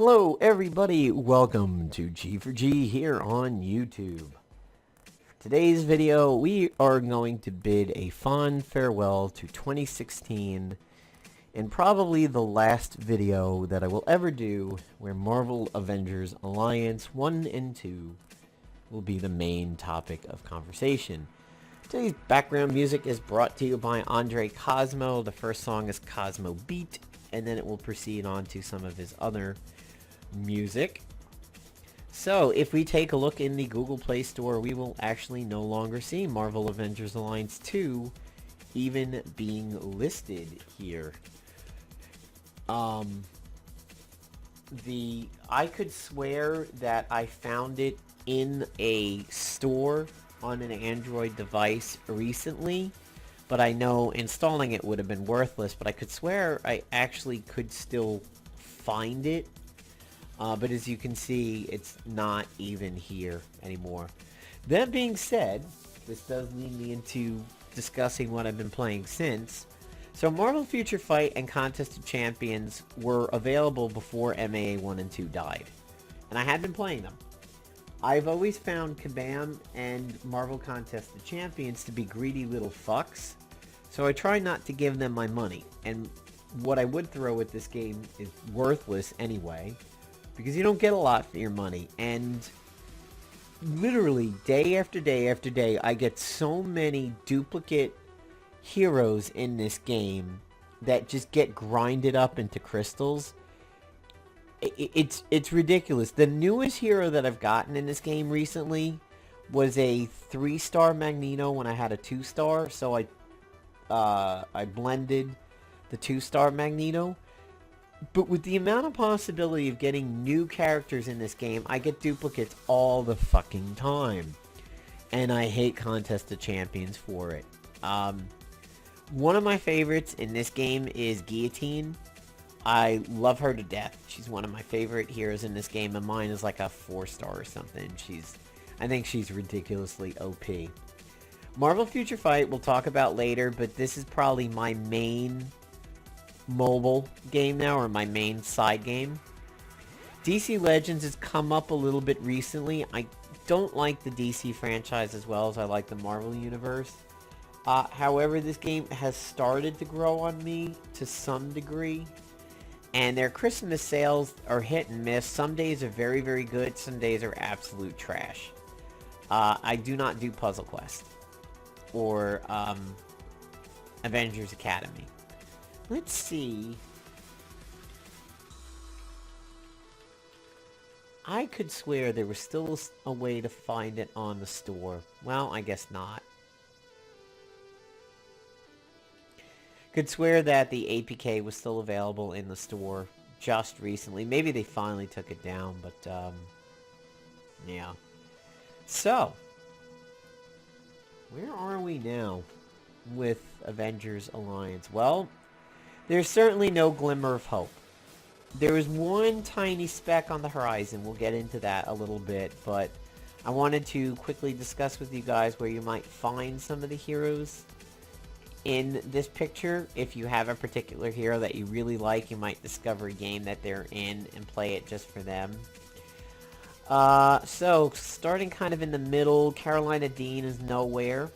Hello everybody, welcome to G4G here on YouTube. For today's video, we are going to bid a fond farewell to 2016 and probably the last video that I will ever do where Marvel Avengers Alliance 1 and 2 will be the main topic of conversation. Today's background music is brought to you by Andre Cosmo. The first song is Cosmo Beat, and then it will proceed on to some of his other music. So if we take a look in the Google Play Store, we will actually no longer see Marvel Avengers Alliance 2 even being listed here. I could swear that I found it in a store on an Android device recently, but I know installing it would have been worthless, but I could swear I actually could still find it. But as you can see, it's not even here anymore. That being said, this does lead me into discussing what I've been playing since. So Marvel Future Fight and Contest of Champions were available before MAA 1 and 2 died. And I had been playing them. I've always found Kabam and Marvel Contest of Champions to be greedy little fucks. So I try not to give them my money. And what I would throw at this game is worthless anyway, because you don't get a lot for your money. And literally day after day after day, I get so many duplicate heroes in this game that just get grinded up into crystals. It's ridiculous. The newest hero that I've gotten in this game recently was a 3-star Magneto when I had a 2-star, so I blended the 2-star Magneto. But with the amount of possibility of getting new characters in this game, I get duplicates all the fucking time. And I hate Contest of Champions for it. One of my favorites in this game is Guillotine. I love her to death. She's one of my favorite heroes in this game, and mine is like a 4-star or something. I think she's ridiculously OP. Marvel Future Fight we'll talk about later, but this is probably my main mobile game now, or my main side game. DC Legends has come up a little bit recently. I don't like the DC franchise as well as I like the Marvel Universe. However, this game has started to grow on me to some degree. And their Christmas sales are hit and miss. Some days are very, very good. Some days are absolute trash. I do not do Puzzle Quest or Avengers Academy. Let's see. I could swear there was still a way to find it on the store. Well, I guess not. Could swear that the APK was still available in the store just recently. Maybe they finally took it down, but yeah. So, where are we now with Avengers Alliance? Well, there's certainly no glimmer of hope. There is one tiny speck on the horizon. We'll get into that a little bit, but I wanted to quickly discuss with you guys where you might find some of the heroes in this picture. If you have a particular hero that you really like, you might discover a game that they're in and play it just for them. So, starting kind of in the middle, Carolina Dean is nowhere.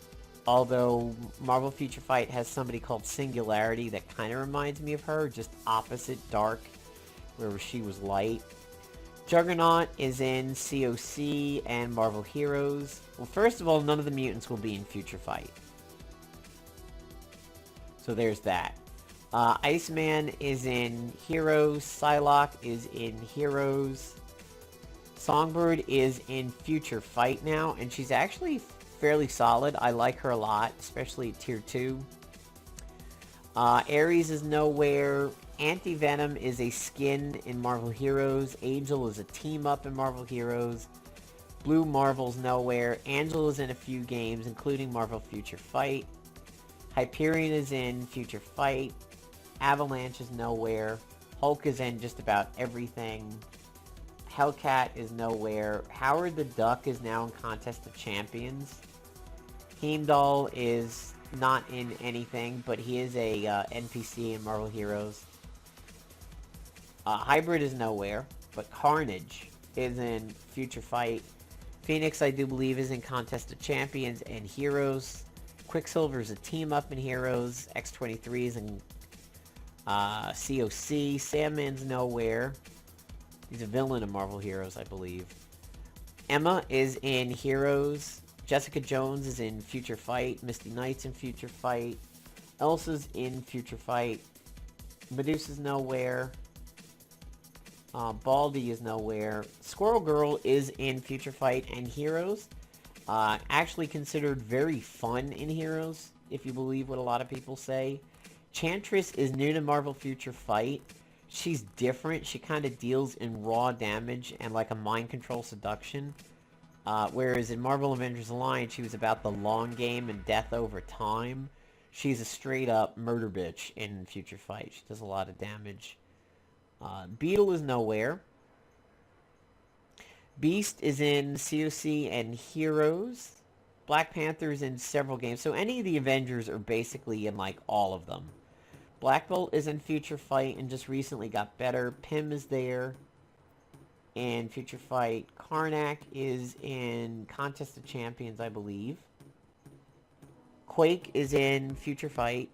Although Marvel Future Fight has somebody called Singularity that kind of reminds me of her, just opposite dark, where she was light. Juggernaut is in COC and Marvel Heroes. Well, first of all, none of the mutants will be in Future Fight. So there's that. Iceman is in Heroes. Psylocke is in Heroes. Songbird is in Future Fight now, and she's actually fairly solid. I like her a lot, especially Tier 2. Ares is nowhere. Anti-Venom is a skin in Marvel Heroes. Angel is a team-up in Marvel Heroes. Blue Marvel's nowhere. Angel is in a few games, including Marvel Future Fight. Hyperion is in Future Fight. Avalanche is nowhere. Hulk is in just about everything. Hellcat is nowhere. Howard the Duck is now in Contest of Champions. Heimdall is not in anything, but he is a NPC in Marvel Heroes. Hybrid is nowhere. but Carnage is in Future Fight. Phoenix, I do believe, is in Contest of Champions and Heroes. Quicksilver is a team-up in Heroes. X-23 is in COC. Sandman's nowhere. He's a villain in Marvel Heroes, I believe. Emma is in Heroes. Jessica Jones is in Future Fight. Misty Knight's in Future Fight. Elsa's in Future Fight. Medusa's nowhere. Baldy is nowhere. Squirrel Girl is in Future Fight and Heroes. Actually considered very fun in Heroes, if you believe what a lot of people say. Chantress is new to Marvel Future Fight. She's different. She kind of deals in raw damage and like a mind control seduction. Whereas in Marvel Avengers Alliance, she was about the long game and death over time. She's a straight up murder bitch in Future Fight. She does a lot of damage. Beetle is nowhere. Beast is in COC and Heroes. Black Panther's in several games. So any of the Avengers are basically in like all of them. Black Bolt is in Future Fight and just recently got better. Pym is there in Future Fight. Karnak is in Contest of Champions, I believe. Quake is in Future Fight.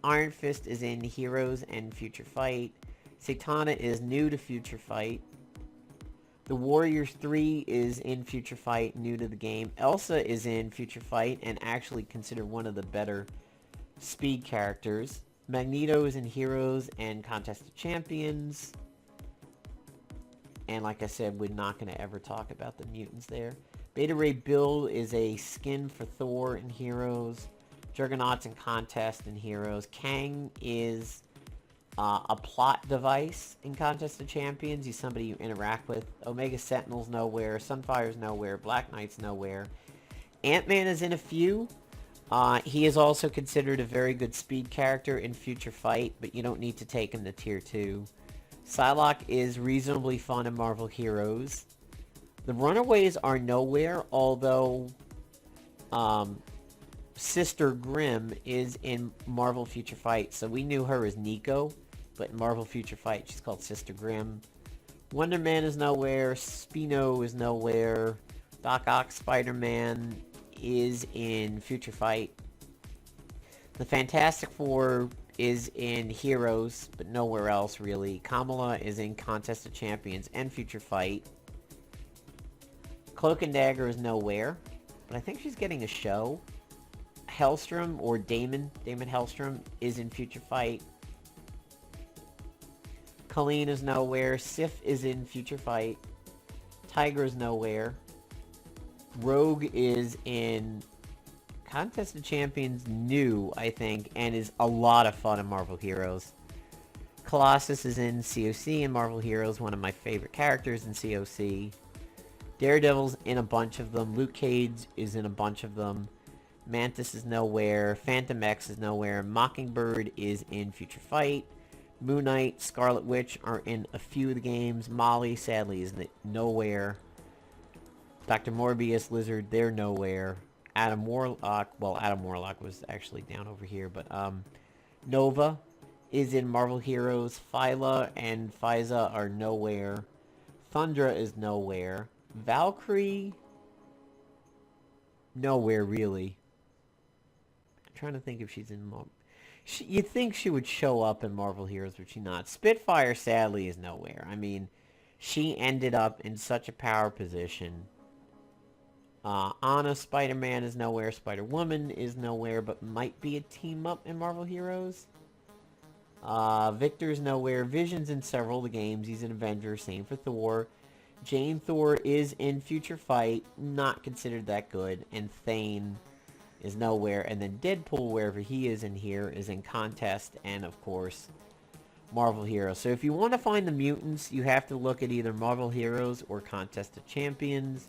Iron Fist is in Heroes and Future Fight. Satana is new to Future Fight. The Warriors 3 is in Future Fight, new to the game. Elsa is in Future Fight and actually considered one of the better speed characters. Magneto is in Heroes and Contest of Champions. And like I said, we're not going to ever talk about the mutants there. Beta Ray Bill is a skin for Thor in Heroes. Juggernaut's in Contest in Heroes. Kang is a plot device in Contest of Champions. He's somebody you interact with. Omega Sentinel's nowhere. Sunfire's nowhere. Black Knight's nowhere. Ant-Man is in a few. He is also considered a very good speed character in Future Fight, but you don't need to take him to Tier 2. Psylocke is reasonably fun in Marvel Heroes. The Runaways are nowhere, although Sister Grimm is in Marvel Future Fight. So we knew her as Nico, but in Marvel Future Fight she's called Sister Grimm. Wonder Man is nowhere. Spino is nowhere. Doc Ock Spider-Man is in Future Fight. The Fantastic Four is in Heroes, but nowhere else really. Kamala is in Contest of Champions and Future Fight. Cloak and Dagger is nowhere, but I think she's getting a show. Hellstrom, or Damon Hellstrom, is in Future Fight. Colleen is nowhere. Sif is in Future Fight. Tiger is nowhere. Rogue is in Contest of Champions new, I think, and is a lot of fun in Marvel Heroes. Colossus is in COC and Marvel Heroes, one of my favorite characters in COC. Daredevil's in a bunch of them. Luke Cage is in a bunch of them. Mantis is nowhere. Phantom X is nowhere. Mockingbird is in Future Fight. Moon Knight, Scarlet Witch are in a few of the games. Molly, sadly, is nowhere. Dr. Morbius, Lizard, they're nowhere. Adam Warlock, well, Adam Warlock was actually down over here, but Nova is in Marvel Heroes. Phyla and Physa are nowhere. Thundra is nowhere. Valkyrie, nowhere really. I'm trying to think if she's in you'd think she would show up in Marvel Heroes, but she's not. Spitfire, sadly, is nowhere. I mean, she ended up in such a power position. Anna, Spider-Man is nowhere. Spider-Woman is nowhere, but might be a team-up in Marvel Heroes. Victor's nowhere. Vision's in several of the games. He's an Avenger. Same for Thor. Jane Thor is in Future Fight. Not considered that good. And Thane is nowhere. And then Deadpool, wherever he is in here, is in Contest and, of course, Marvel Heroes. So if you want to find the mutants, you have to look at either Marvel Heroes or Contest of Champions.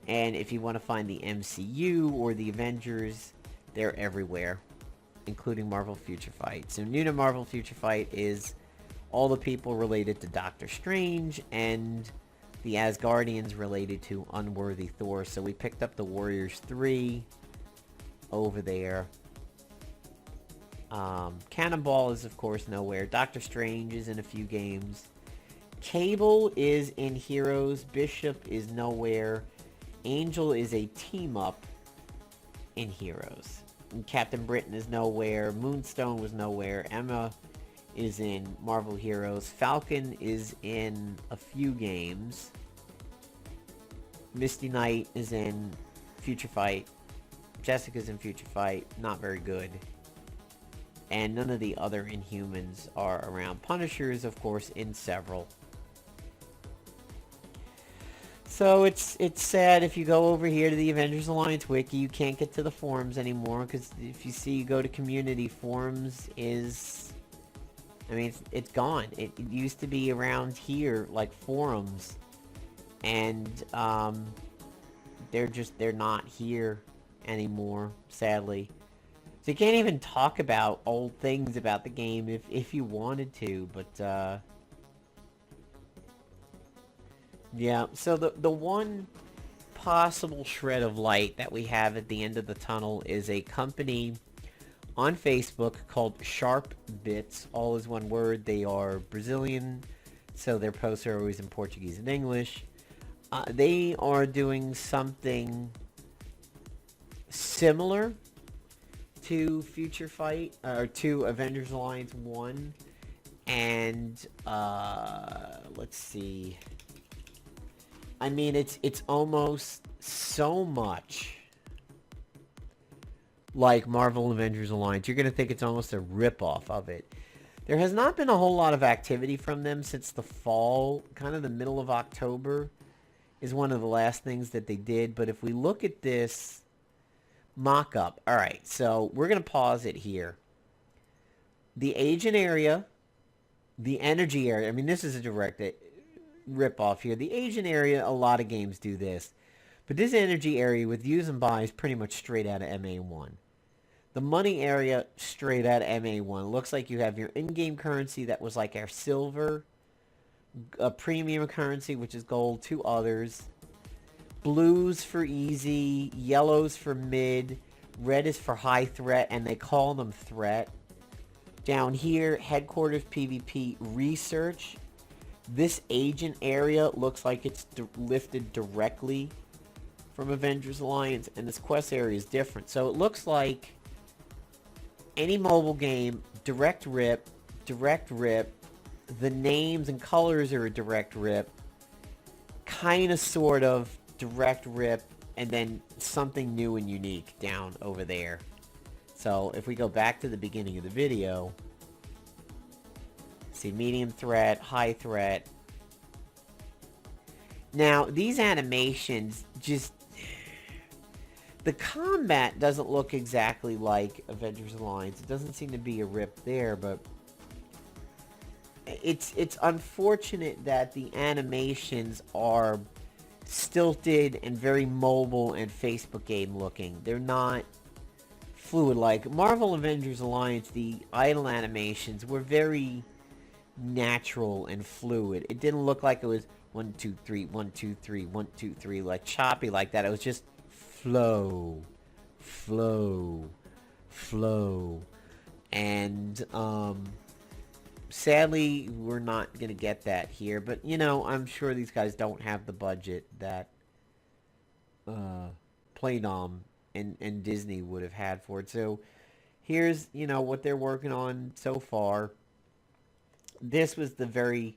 And if you want to find the MCU or the Avengers, they're everywhere, including Marvel Future Fight. So new to Marvel Future Fight is all the people related to Doctor Strange and the Asgardians related to Unworthy Thor. So we picked up the Warriors 3 over there. Cannonball is, of course, nowhere. Doctor Strange is in a few games. Cable is in Heroes. Bishop is nowhere. Angel is a team-up in Heroes. And Captain Britain is nowhere. Moonstone was nowhere. Emma is in Marvel Heroes. Falcon is in a few games. Misty Knight is in Future Fight. Jessica's in Future Fight. Not very good. And none of the other Inhumans are around. Punisher's, of course, in several. So it's sad. If you go over here to the Avengers Alliance wiki, you can't get to the forums anymore, because if you see, you go to community, forums is, I mean, it's gone. It used to be around here, like forums, and they're not here anymore, sadly. So you can't even talk about old things about the game if you wanted to, but yeah, so the one possible shred of light that we have at the end of the tunnel is a company on Facebook called Sharp Bits. All is one word. They are Brazilian, so their posts are always in Portuguese and English. They are doing something similar to Future Fight, or to Avengers Alliance 1, and let's see. I mean, it's almost so much like Marvel Avengers Alliance. You're going to think it's almost a ripoff of it. There has not been a whole lot of activity from them since the fall. Kind of the middle of October is one of the last things that they did. But if we look at this mock-up. Alright, so we're going to pause it here. The agent area, the energy area. I mean, this is a direct rip-off here. The agent area, a lot of games do this. But this energy area with use and buy is pretty much straight out of MA1. The money area, straight out of MA1. Looks like you have your in-game currency that was like our silver. A premium currency, which is gold. Two others. Blues for easy. Yellows for mid. Red is for high threat, and they call them threat. Down here, headquarters PvP research. This agent area looks like it's lifted directly from Avengers Alliance, and this quest area is different. So it looks like any mobile game, direct rip. The names and colors are a direct rip. Kind of, sort of, direct rip, and then something new and unique down over there. So if we go back to the beginning of the video, see medium threat, high threat. Now, these animations just... The combat doesn't look exactly like Avengers Alliance. It doesn't seem to be a rip there, but... It's unfortunate that the animations are stilted and very mobile and Facebook game looking. They're not fluid like Marvel Avengers Alliance. The idle animations were very natural and fluid. It didn't look like it was 1 2 3 1 2 3 1 2 3 like choppy like that. It was just flow, and sadly we're not gonna get that here, but you know, I'm sure these guys don't have the budget that Playdom and Disney would have had for it. So here's, you know, what they're working on so far. This was the very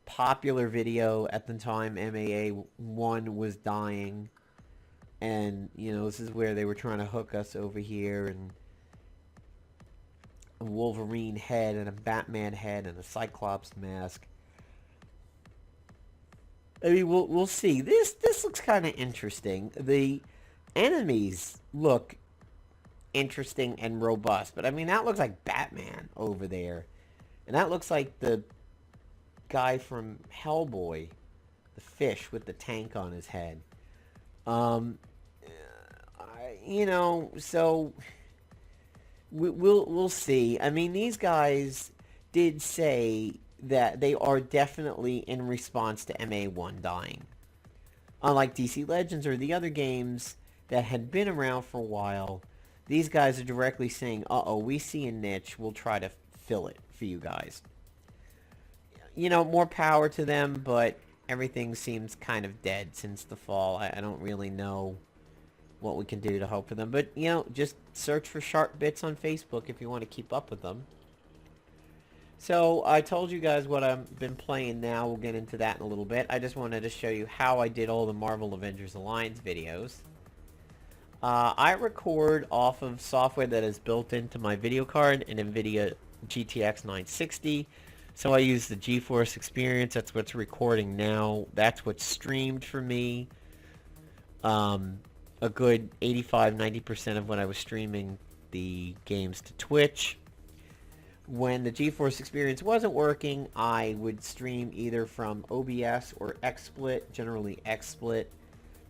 popular video at the time MAA1 was dying, and you know, this is where they were trying to hook us over here, and a Wolverine head and a Batman head and a Cyclops mask. I mean, we'll see. This looks kind of interesting. The enemies look interesting and robust, but I mean, that looks like Batman over there, and that looks like the guy from Hellboy, the fish with the tank on his head. You know, so we'll see. I mean, these guys did say that they are definitely in response to MA1 dying. Unlike DC Legends or the other games that had been around for a while, these guys are directly saying, uh-oh, we see a niche, we'll try to fill it for you guys. you know, more power to them, but everything seems kind of dead since the fall. I don't really know what we can do to help for them. But, you know, just search for Sharp Bits on Facebook if you want to keep up with them. So I told you guys what I've been playing now. We'll get into that in a little bit. I just wanted to show you how I did all the Marvel Avengers Alliance videos. I record off of software that is built into my video card, an NVIDIA GTX 960. So I use the GeForce Experience. That's what's recording now. That's what's streamed for me. A good 85-90% of what I was streaming the games to Twitch. When the GeForce Experience wasn't working, I would stream either from OBS or XSplit, generally XSplit.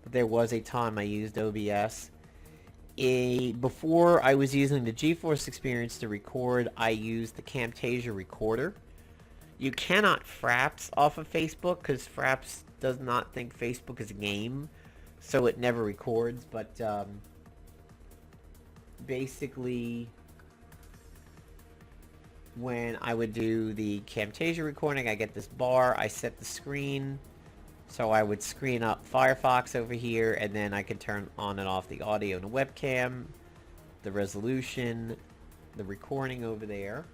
But there was a time I used OBS. Before I was using the GeForce Experience to record, I used the Camtasia recorder. You cannot Fraps off of Facebook because Fraps does not think Facebook is a game, so it never records. But basically, when I would do the Camtasia recording, I get this bar, I set the screen, so I would screen up Firefox over here, and then I could turn on and off the audio and the webcam, the resolution, the recording over there.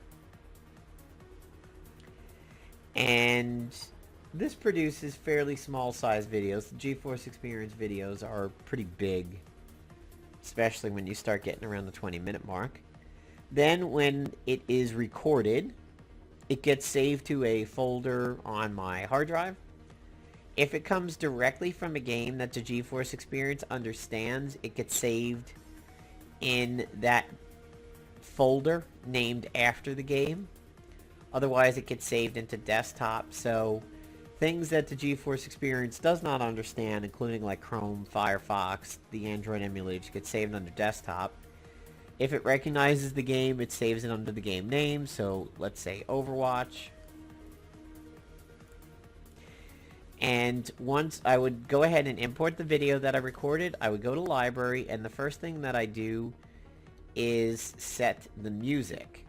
And this produces fairly small size videos. The GeForce Experience videos are pretty big, especially when you start getting around the 20-minute mark. Then when it is recorded, it gets saved to a folder on my hard drive. If it comes directly from a game that the GeForce Experience understands, it gets saved in that folder named after the game. Otherwise, it gets saved into desktop. So things that the GeForce Experience does not understand, including like Chrome, Firefox, the Android emulators, get saved under desktop. If it recognizes the game, it saves it under the game name. So let's say Overwatch. And once I would go ahead and import the video that I recorded, I would go to library, and the first thing that I do is set the music.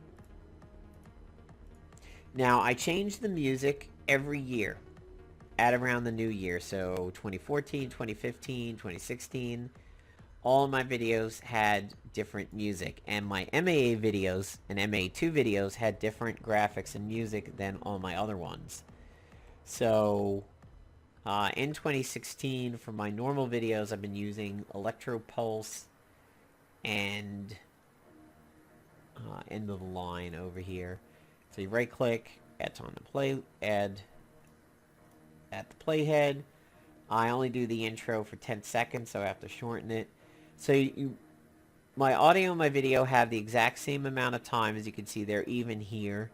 Now, I change the music every year at around the new year. So 2014, 2015, 2016, all of my videos had different music, and my MAA videos and MA2 videos had different graphics and music than all my other ones. So in 2016, for my normal videos, I've been using Electro Pulse and end of the line over here. So you right click, add on the play, add at the playhead. I only do the intro for 10 seconds, so I have to shorten it. So my audio and my video have the exact same amount of time. As you can see, they're even here.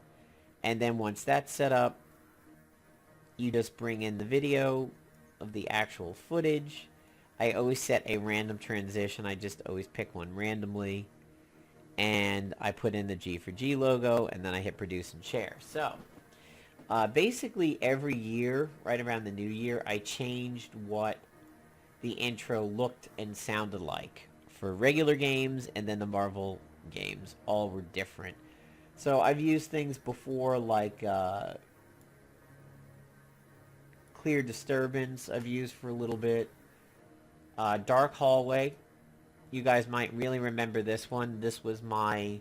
And then once that's set up, you just bring in the video of the actual footage. I always set a random transition. I just always pick one randomly. And I put in the G for G logo, and then I hit produce and share. So basically every year, right around the new year, I changed what the intro looked and sounded like. For regular games and then the Marvel games, all were different. So I've used things before like Clear Disturbance I've used for a little bit. Dark Hallway. You guys might really remember this one. This was my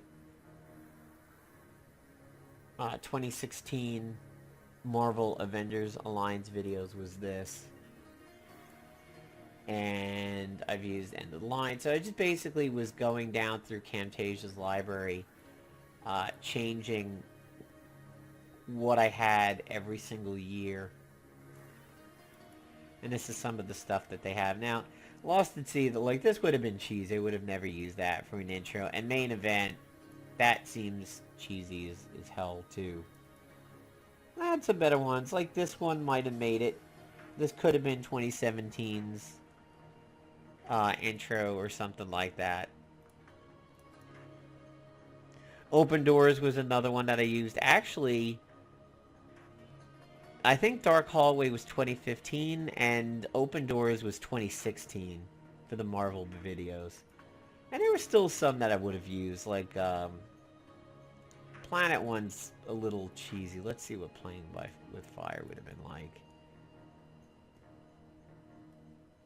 2016 Marvel Avengers Alliance videos was this. And I've used End of the Line. So I just basically was going down through Camtasia's library, changing what I had every single year. And this is some of the stuff that they have. Now, Lost at Sea, like, this would have been cheesy. They would have never used that for an intro. And Main Event, that seems cheesy as hell, too. That's some better ones. Like, this one might have made it. This could have been 2017's intro or something like that. Open Doors was another one that I used. Actually, I think Dark Hallway was 2015, and Open Doors was 2016 for the Marvel videos. And there were still some that I would have used, like planet one's a little cheesy. Let's see what playing with fire would have been like.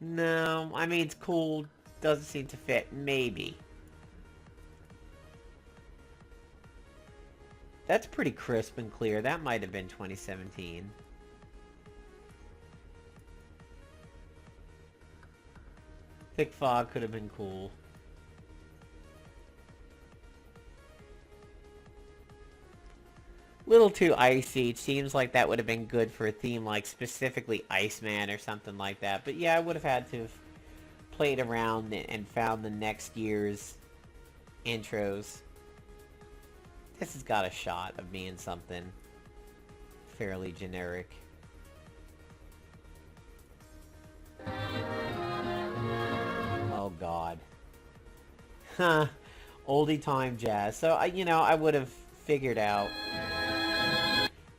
No, I mean, it's cool. Doesn't seem to fit. Maybe. That's pretty crisp and clear. That might have been 2017. Thick fog could have been cool. Little too icy. It seems like that would have been good for a theme like specifically Iceman or something like that. But yeah, I would have had to have played around and found the next year's intros. This has got a shot of being something fairly generic. Oh god. Huh. Oldie time jazz. So, I would have figured out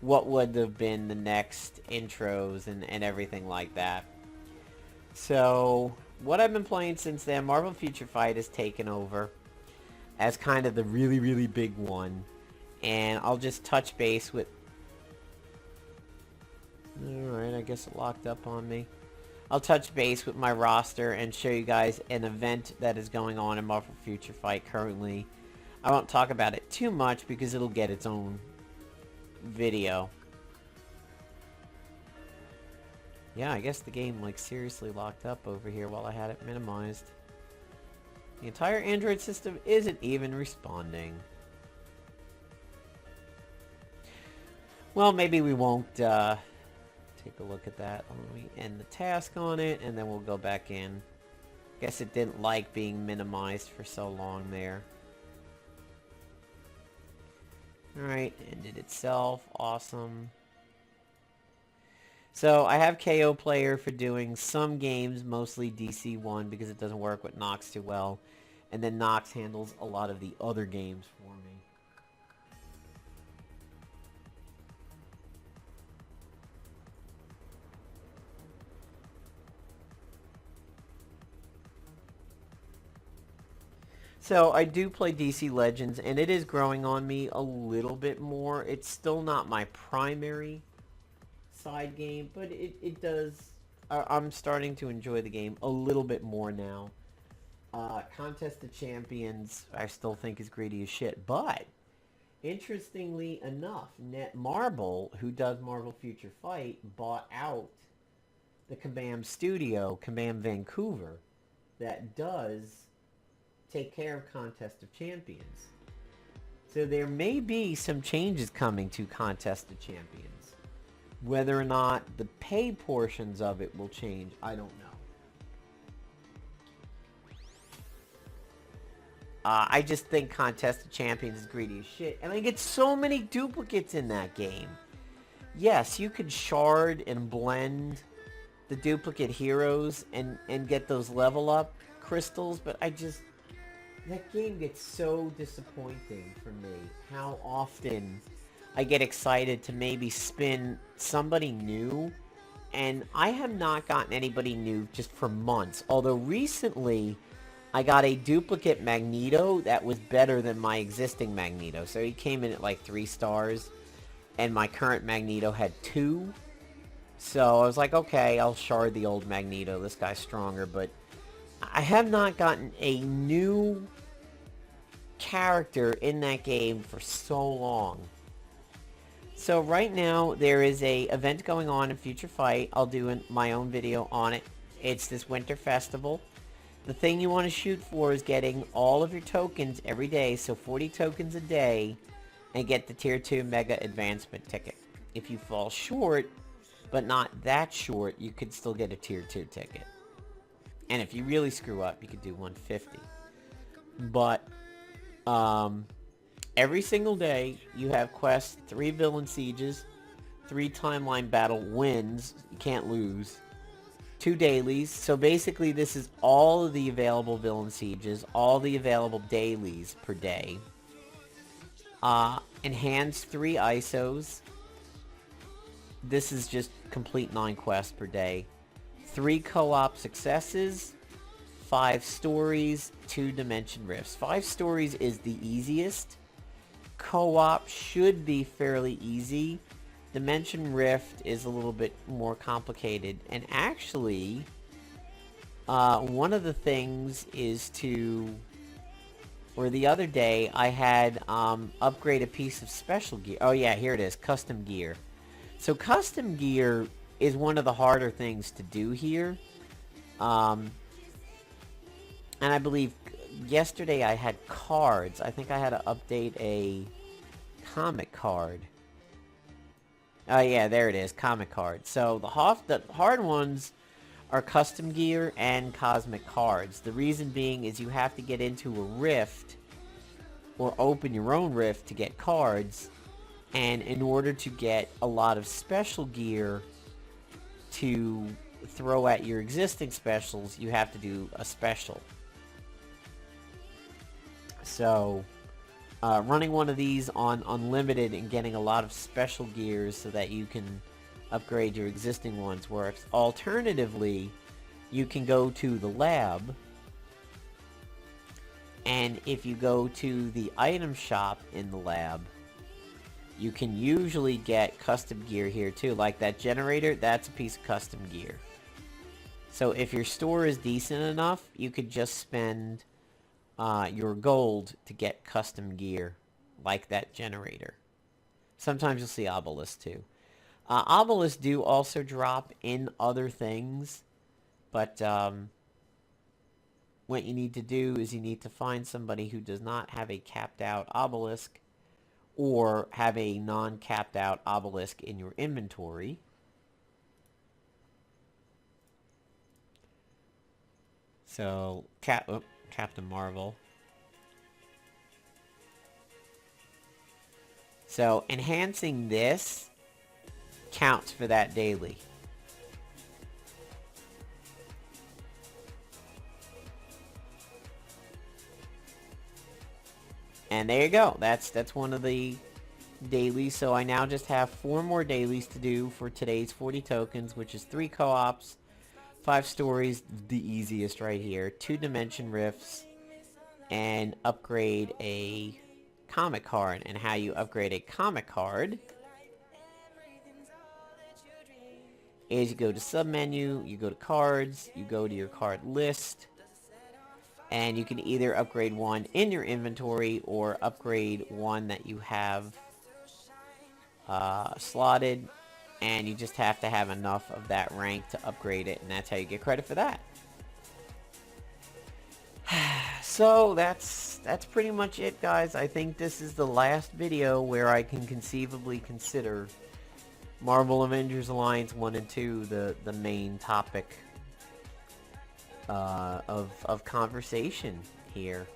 what would have been the next intros and everything like that. So, what I've been playing since then, Marvel Future Fight has taken over as kind of the really, really big one. And I'll just touch base with... Alright, I guess it locked up on me. I'll touch base with my roster and show you guys an event that is going on in Marvel Future Fight currently. I won't talk about it too much because it'll get its own video. Yeah, I guess the game seriously locked up over here while I had it minimized. The entire Android system isn't even responding. Well, maybe we won't take a look at that. Let me end the task on it, and then we'll go back in. Guess it didn't like being minimized for so long there. Alright, ended itself. Awesome. So, I have KO Player for doing some games, mostly DC1, because it doesn't work with Nox too well. And then Nox handles a lot of the other games for me. So, I do play DC Legends, and it is growing on me a little bit more. It's still not my primary side game, but it does... I'm starting to enjoy the game a little bit more now. Contest of Champions, I still think is greedy as shit, but interestingly enough, Netmarble, who does Marvel Future Fight, bought out the Kabam studio, Kabam Vancouver, that does take care of Contest of Champions. So there may be some changes coming to Contest of Champions. Whether or not the pay portions of it will change, I don't know. I just think Contest of Champions is greedy as shit. And I get so many duplicates in that game. Yes, you could shard and blend the duplicate heroes and get those level up crystals, but that game gets so disappointing for me. How often I get excited to maybe spin somebody new, and I have not gotten anybody new just for months. Although recently, I got a duplicate Magneto that was better than my existing Magneto. So he came in at 3 stars, and my current Magneto had 2. So I was like, okay, I'll shard the old Magneto. This guy's stronger, but I have not gotten a new character in that game for so long. So right now, there is a event going on in Future Fight. I'll do my own video on it. It's this winter festival. The thing you want to shoot for is getting all of your tokens every day, so 40 tokens a day, and get the Tier 2 Mega Advancement ticket. If you fall short, but not that short, you could still get a Tier 2 ticket. And if you really screw up, you could do 150. But, every single day, you have quests, 3 villain sieges, 3 timeline battle wins, you can't lose, 2 dailies. So basically this is all of the available villain sieges, all the available dailies per day. Enhanced 3 ISOs. This is just complete 9 quests per day. 3 co-op successes, 5 stories, 2 dimension rifts. 5 stories is the easiest. co-op should be fairly easy. Dimension Rift is a little bit more complicated. And actually, one of the things is to... Or the other day, I had upgrade a piece of special gear. Oh yeah, here it is, custom gear. So custom gear is one of the harder things to do here. And I believe yesterday I had cards. I think I had to update a comic card. Oh yeah, there it is, comic card. So the hard ones are custom gear and cosmic cards. The reason being is you have to get into a rift or open your own rift to get cards, and in order to get a lot of special gear to throw at your existing specials, you have to do a special. So running one of these on unlimited and getting a lot of special gears so that you can upgrade your existing ones works. Alternatively, you can go to the lab, and if you go to the item shop in the lab, you can usually get custom gear here too. Like that generator, that's a piece of custom gear. So if your store is decent enough, you could just spend your gold to get custom gear like that generator. Sometimes you'll see obelisks too. Obelisks do also drop in other things, but what you need to do is you need to find somebody who does not have a capped out obelisk or have a non-capped out obelisk in your inventory. So, Captain Marvel. So, enhancing this counts for that daily. And there you go. That's one of the dailies. So I now just have 4 more dailies to do for today's 40 tokens, which is 3 co-ops, 5 stories, the easiest right here, 2 dimension rifts, and upgrade a comic card. And how you upgrade a comic card is you go to submenu, you go to cards, you go to your card list, and you can either upgrade one in your inventory or upgrade one that you have slotted, and you just have to have enough of that rank to upgrade it, and that's how you get credit for that. So that's pretty much it, guys. I think this is the last video where I can conceivably consider Marvel Avengers Alliance 1 and 2 the main topic of conversation here.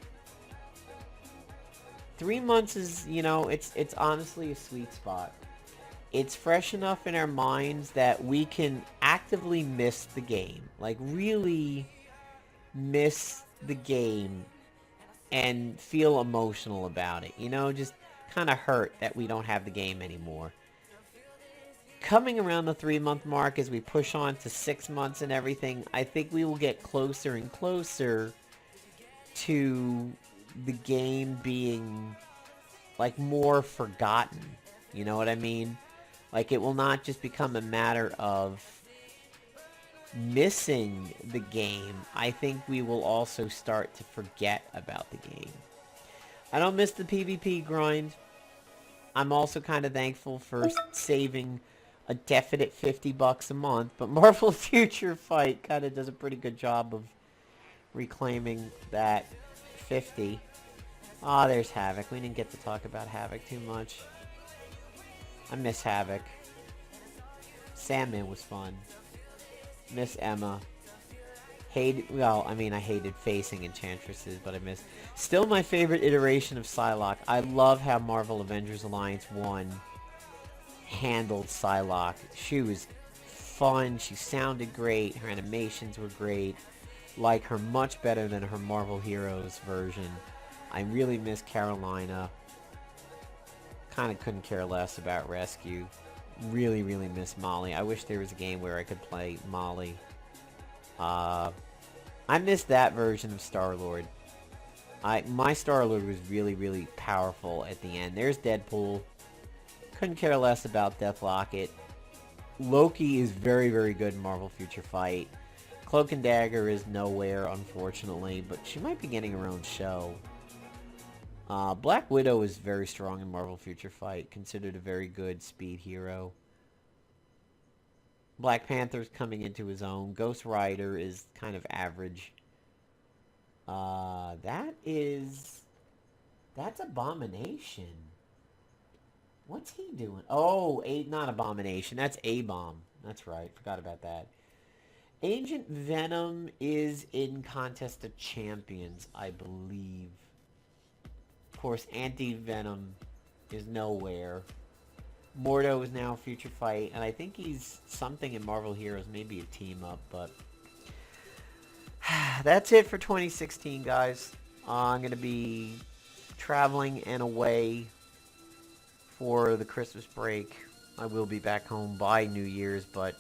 3 months is, you know, it's honestly a sweet spot. It's fresh enough in our minds that we can actively miss the game. Like, really miss the game and feel emotional about it. You know, just kind of hurt that we don't have the game anymore. Coming around the 3-month mark as we push on to 6 months and everything, I think we will get closer and closer to the game being, like, more forgotten. You know what I mean? Like, it will not just become a matter of missing the game. I think we will also start to forget about the game. I don't miss the PvP grind. I'm also kind of thankful for saving a definite $50 a month, but Marvel Future Fight kind of does a pretty good job of reclaiming that 50. Ah, there's Havoc. We didn't get to talk about Havoc too much. I miss Havoc. Sandman was fun. Miss Emma. I hated facing Enchantresses, but I miss... Still my favorite iteration of Psylocke. I love how Marvel Avengers Alliance 1 handled Psylocke. She was fun. She sounded great. Her animations were great. Like her much better than her Marvel Heroes version. I really miss Carolina. Kind of couldn't care less about Rescue. Really, really miss Molly. I wish there was a game where I could play Molly. I miss that version of Star-Lord. My Star-Lord was really, really powerful at the end. There's Deadpool. Couldn't care less about Deathlocket. Loki is very, very good in Marvel Future Fight. Cloak and Dagger is nowhere, unfortunately, but she might be getting her own show. Black Widow is very strong in Marvel Future Fight, considered a very good speed hero. Black Panther's coming into his own. Ghost Rider is kind of average. That's Abomination. What's he doing? Oh, not Abomination. That's A-Bomb. That's right. Forgot about that. Agent Venom is in Contest of Champions, I believe. Of course, Anti-Venom is nowhere. Mordo is now Future Fight, and I think he's something in Marvel Heroes, maybe a team-up, but... That's it for 2016, guys. I'm going to be traveling and away for the Christmas break. I will be back home by New Year's, but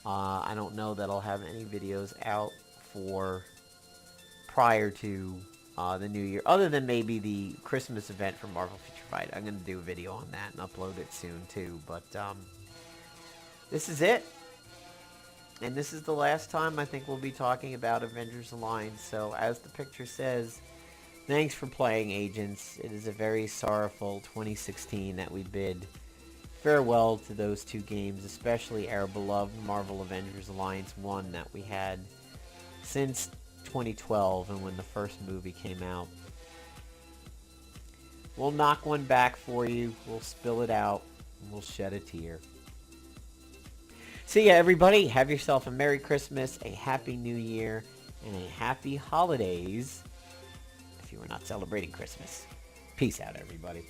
I don't know that I'll have any videos out for prior to the New Year, other than maybe the Christmas event for Marvel Future Fight. I'm going to do a video on that and upload it soon, too, but this is it. And this is the last time I think we'll be talking about Avengers Alliance. So, as the picture says, thanks for playing, Agents. It is a very sorrowful 2016 that we bid farewell to those two games, especially our beloved Marvel Avengers Alliance 1 that we had since 2012 and when the first movie came out. We'll knock one back for you. We'll spill it out. And we'll shed a tear. So yeah, everybody, have yourself a Merry Christmas, a Happy New Year, and a Happy Holidays if you are not celebrating Christmas. Peace out, everybody.